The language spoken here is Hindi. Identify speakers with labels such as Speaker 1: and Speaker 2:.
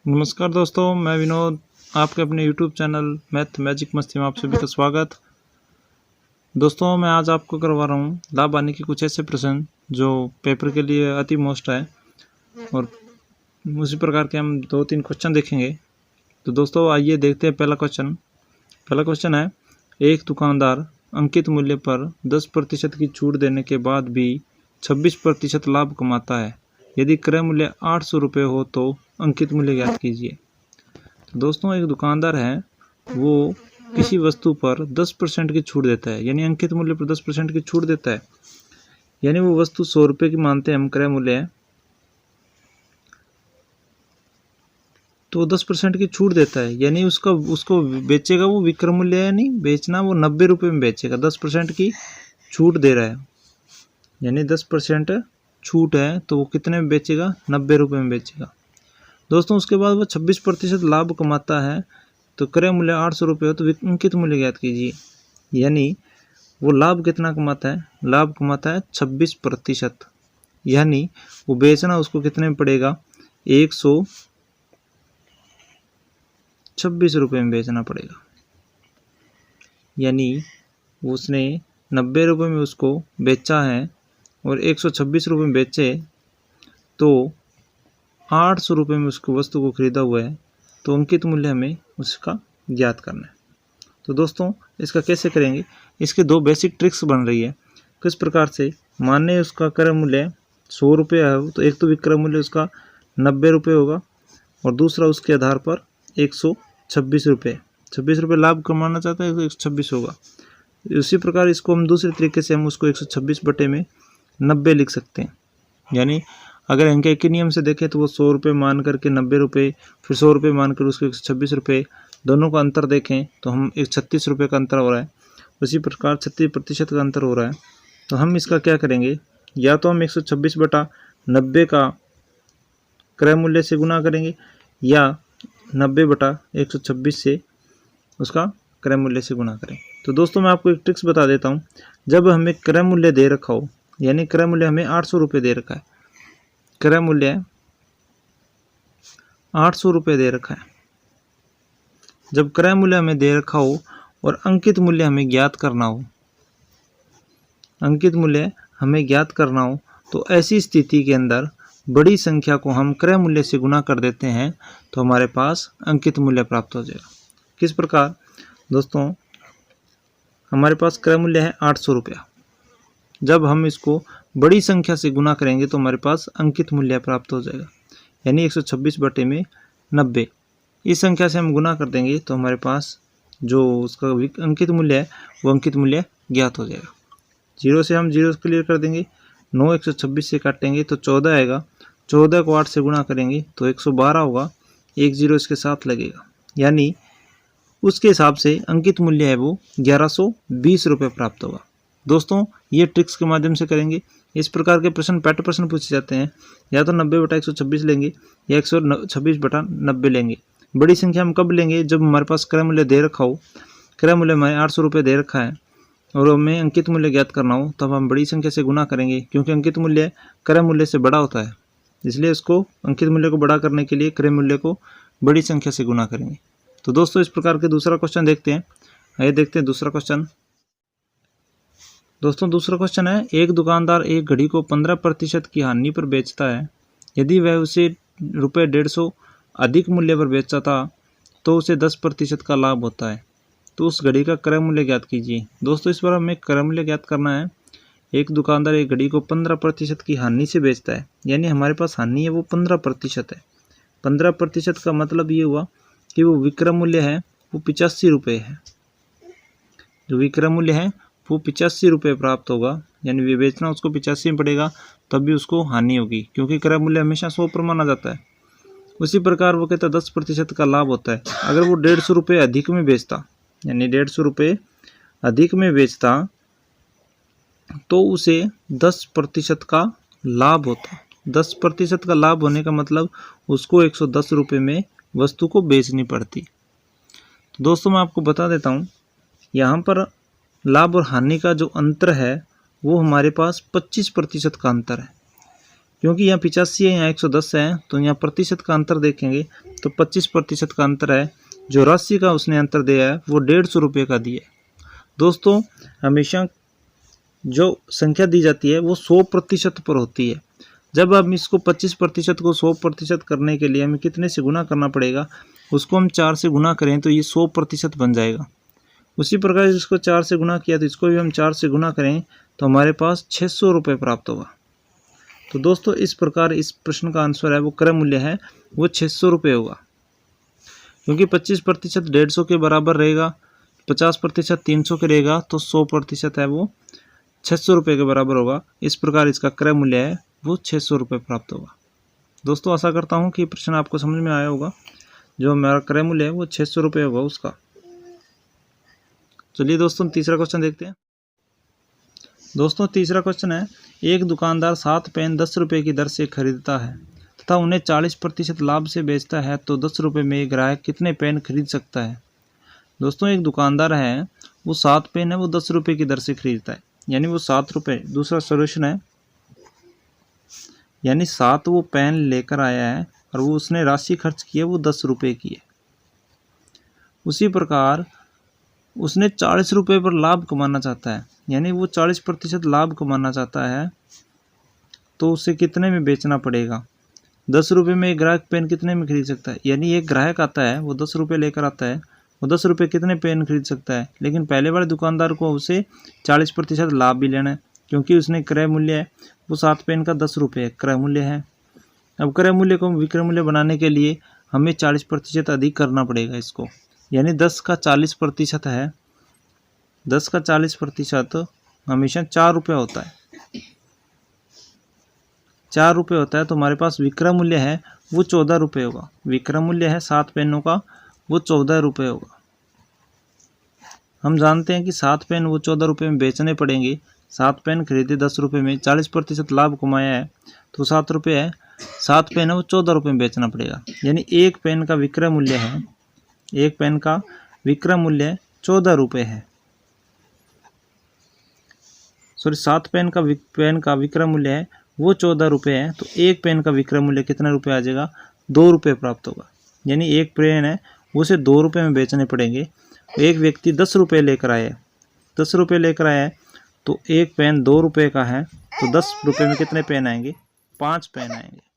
Speaker 1: नमस्कार दोस्तों, मैं विनोद आपके अपने YouTube चैनल मैथ मैजिक मस्ती में आप सभी का स्वागत। दोस्तों, मैं आज आपको करवा रहा हूँ लाभ आने के कुछ ऐसे प्रश्न जो पेपर के लिए अति मोस्ट है और उसी प्रकार के हम 2-3 क्वेश्चन देखेंगे। तो दोस्तों आइए देखते हैं पहला क्वेश्चन है, एक दुकानदार अंकित मूल्य पर 10% की छूट देने के बाद भी 26% लाभ कमाता है। यदि क्रय मूल्य 800 रुपये हो तो अंकित मूल्य ज्ञात कीजिए। तो दोस्तों एक दुकानदार है, वो किसी वस्तु पर 10% की छूट देता है, यानी अंकित मूल्य पर 10% की छूट देता है। यानी वो वस्तु 100 रुपये की मानते हैं हम क्रय मूल्य है, तो 10% की छूट देता है, यानी उसको बेचेगा वो विक्रय मूल्य है, नहीं बेचना, वो 90 रुपये में बेचेगा। 10% की छूट दे रहा है, यानी 10% छूट है तो वो कितने में बेचेगा? 90 रुपये में बेचेगा। दोस्तों उसके बाद वो 26% लाभ कमाता है, तो क्रय मूल्य 800 रुपये हो तो अंकित मूल्य ज्ञात कीजिए। यानी वो लाभ कितना कमाता है? लाभ कमाता है 26%, यानी वो बेचना उसको कितने में पड़ेगा? 126 रुपये में बेचना पड़ेगा। यानी उसने 90 रुपये में उसको बेचा है और 126 रुपये में बेचे तो 800 रुपये में उसको वस्तु को खरीदा हुआ है, तो अंकित मूल्य हमें उसका ज्ञात करना है। तो दोस्तों इसका कैसे करेंगे? इसके 2 बेसिक ट्रिक्स बन रही है। किस प्रकार से? माने उसका क्रय मूल्य 100 रुपये है, तो एक तो विक्रय मूल्य उसका 90 रुपये होगा और दूसरा उसके आधार पर 126 रुपये। 26 रुपये लाभ कमाना चाहता है तो 126 होगा। उसी प्रकार इसको हम दूसरे तरीके से हम उसको 126 बटे में 90 लिख सकते हैं। यानी अगर अंक के नियम से देखें तो वो 100 रुपये मान करके 90 रुपये, फिर 100 रुपये मान कर उसको 126 रुपये, दोनों का अंतर देखें तो हम 36 रुपये का अंतर हो रहा है। उसी प्रकार 36% का अंतर हो रहा है। तो हम इसका क्या करेंगे? या तो हम 126 बटा 90 का क्रय मूल्य से गुना करेंगे, या 90 बटा 126 से उसका क्रय मूल्य से गुना करें। तो दोस्तों मैं आपको एक ट्रिक्स बता देता हूँ। जब हमें क्रय मूल्य दे रखा हो, यानी क्रय मूल्य हमें 800 रुपये दे रखा है, क्रय मूल्य 800 रुपये दे रखा है। जब क्रय मूल्य हमें दे रखा हो और अंकित मूल्य हमें ज्ञात करना हो, तो ऐसी स्थिति के अंदर बड़ी संख्या को हम क्रय मूल्य से गुना कर देते हैं, तो हमारे पास अंकित मूल्य प्राप्त हो जाएगा। किस प्रकार? दोस्तों हमारे पास क्रय मूल्य है 800 रुपया। जब हम इसको बड़ी संख्या से गुना करेंगे तो हमारे पास अंकित मूल्य प्राप्त हो जाएगा, यानी 126 बटे में 90। इस संख्या से हम गुना कर देंगे तो हमारे पास जो उसका अंकित मूल्य है वो अंकित मूल्य ज्ञात हो जाएगा। 0 से हम 0 क्लियर कर देंगे, 9 126 से काटेंगे तो 14 आएगा। 14 को 8 से गुना करेंगे तो 112 होगा, 1 0 इसके साथ लगेगा, यानी उसके हिसाब से अंकित मूल्य है वो 1120 रुपये प्राप्त होगा। दोस्तों ये ट्रिक्स के माध्यम से करेंगे। इस प्रकार के प्रश्न पैट प्रश्न पूछे जाते हैं, या तो 90 बटा 126 लेंगे या 126 बटा 90 लेंगे। बड़ी संख्या हम कब लेंगे? जब हमारे पास क्रय मूल्य दे रखा हो, क्रय मूल्य हमारे 800 रुपये दे रखा है और हमें अंकित मूल्य ज्ञात करना हो, तब हम बड़ी संख्या से गुना करेंगे, क्योंकि अंकित मूल्य क्रय मूल्य से बड़ा होता है। इसलिए उसको अंकित मूल्य को बड़ा करने के लिए क्रय मूल्य को बड़ी संख्या से गुना करेंगे। तो दोस्तों इस प्रकार के दूसरा क्वेश्चन देखते हैं। आइए देखते हैं दूसरा क्वेश्चन। दोस्तों दूसरा क्वेश्चन है, एक दुकानदार एक घड़ी को 15% की हानि पर बेचता है। यदि वह उसे ₹150 अधिक मूल्य पर बेचा था तो उसे 10% का लाभ होता है। तो उस घड़ी का क्रय मूल्य ज्ञात कीजिए। दोस्तों इस बार हमें क्रय मूल्य ज्ञात करना है। एक दुकानदार एक घड़ी को 15% की हानि से बेचता है, यानी हमारे पास हानि है वो 15% है। 15% का मतलब ये हुआ कि वो विक्रय मूल्य है वो 85 रुपये है। जो विक्रय मूल्य है वो 85 रुपये प्राप्त होगा, यानी वे बेचना उसको 85 में पड़ेगा, तब भी उसको हानि होगी, क्योंकि क्रय मूल्य हमेशा 100 पर माना जाता है। उसी प्रकार वो कहता है 10% का लाभ होता है। अगर वो 150 रुपये अधिक में बेचता, यानी 150 रुपये अधिक में बेचता, तो उसे 10% का लाभ होता। 10% का लाभ होने का मतलब उसको 110 रुपये में वस्तु को बेचनी पड़ती। तो दोस्तों मैं आपको बता देता हूँ, यहाँ पर लाभ और हानि का जो अंतर है वो हमारे पास 25% का अंतर है। क्योंकि यहाँ 85 है, यहाँ 110 है, तो यहाँ प्रतिशत का अंतर देखेंगे तो 25% का अंतर है। जो राशि का उसने अंतर दिया है वो 150 रुपये का दिया है। दोस्तों हमेशा जो संख्या दी जाती है वो 100% पर होती है। जब हम इसको 25% को 100% करने के लिए हमें कितने से गुना करना पड़ेगा, उसको हम 4 से गुना करें तो ये 100% बन जाएगा। उसी प्रकार इसको 4 से गुना किया तो इसको भी हम 4 से गुना करें तो हमारे पास 600 रुपये प्राप्त होगा। तो दोस्तों इस प्रकार इस प्रश्न का आंसर है वो क्रय मूल्य है वो 600 रुपये होगा। क्योंकि 25% 150 के बराबर रहेगा, 50% 300 के रहेगा, तो 100% है वो 600 रुपये के बराबर होगा। इस प्रकार इसका क्रय मूल्य है वो 600 रुपये प्राप्त होगा। दोस्तों आशा करता हूँ कि प्रश्न आपको समझ में आया होगा। जो हमारा क्रय मूल्य है वो 600 रुपये होगा उसका। चलिए दोस्तों तीसरा क्वेश्चन देखते हैं। दोस्तों तीसरा क्वेश्चन है, एक दुकानदार 7 पेन 10 रुपये की दर से खरीदता है तथा उन्हें 40% लाभ से बेचता है, तो 10 रुपये में ग्राहक कितने पेन खरीद सकता है। दोस्तों एक दुकानदार है वो 7 पेन है वो 10 रुपये की दर से खरीदता है, यानी वो 7 रुपये। दूसरा सॉल्यूशन है, यानी 7 वो पेन लेकर आया है और वो उसने राशि खर्च की है वो 10 रुपये की है। उसी प्रकार उसने 40 रुपये पर लाभ कमाना चाहता है, यानी वो 40% लाभ कमाना चाहता है, तो उसे कितने में बेचना पड़ेगा। 10 रुपये में एक ग्राहक पेन कितने में खरीद सकता है, यानी एक ग्राहक आता है वो 10 रुपये लेकर आता है, वो 10 रुपये कितने पेन खरीद सकता है। लेकिन पहले वाले दुकानदार को उसे 40% लाभ भी लेना है, क्योंकि उसने क्रय मूल्य है वो 7 पेन का 10 रुपये क्रय मूल्य है। अब क्रय मूल्य को विक्रय मूल्य बनाने के लिए हमें 40% अधिक करना पड़ेगा इसको, यानी 10 का 40% है। 10 का 40% हमेशा 4 रुपये होता है। 4 रुपये होता है, तो हमारे पास विक्रय मूल्य है वो 14 रुपये होगा। विक्रय मूल्य है 7 पेनों का वो 14 रुपये होगा। हम जानते हैं कि 7 पेन वो 14 रुपये में बेचने पड़ेंगे। 7 पेन खरीदे 10 रुपये में, 40% लाभ कमाया है तो 7 रुपये है। 7 पेन है वो 14 रुपये में बेचना पड़ेगा, यानी एक पेन का विक्रय मूल्य है, एक पेन का विक्रय मूल्य 14 रुपये है। सॉरी 7 पेन का विक्रय मूल्य है वो 14 रुपये है, तो एक पेन का विक्रय मूल्य कितना रुपये आ जाएगा, 2 रुपये प्राप्त होगा। यानी एक पेन है उसे 2 रुपये में बेचने पड़ेंगे। एक व्यक्ति 10 रुपये लेकर आया है, 10 रुपये लेकर आया है, तो एक पेन 2 रुपये का है, तो 10 रुपये में कितने पेन आएंगे, 5 पेन आएंगे।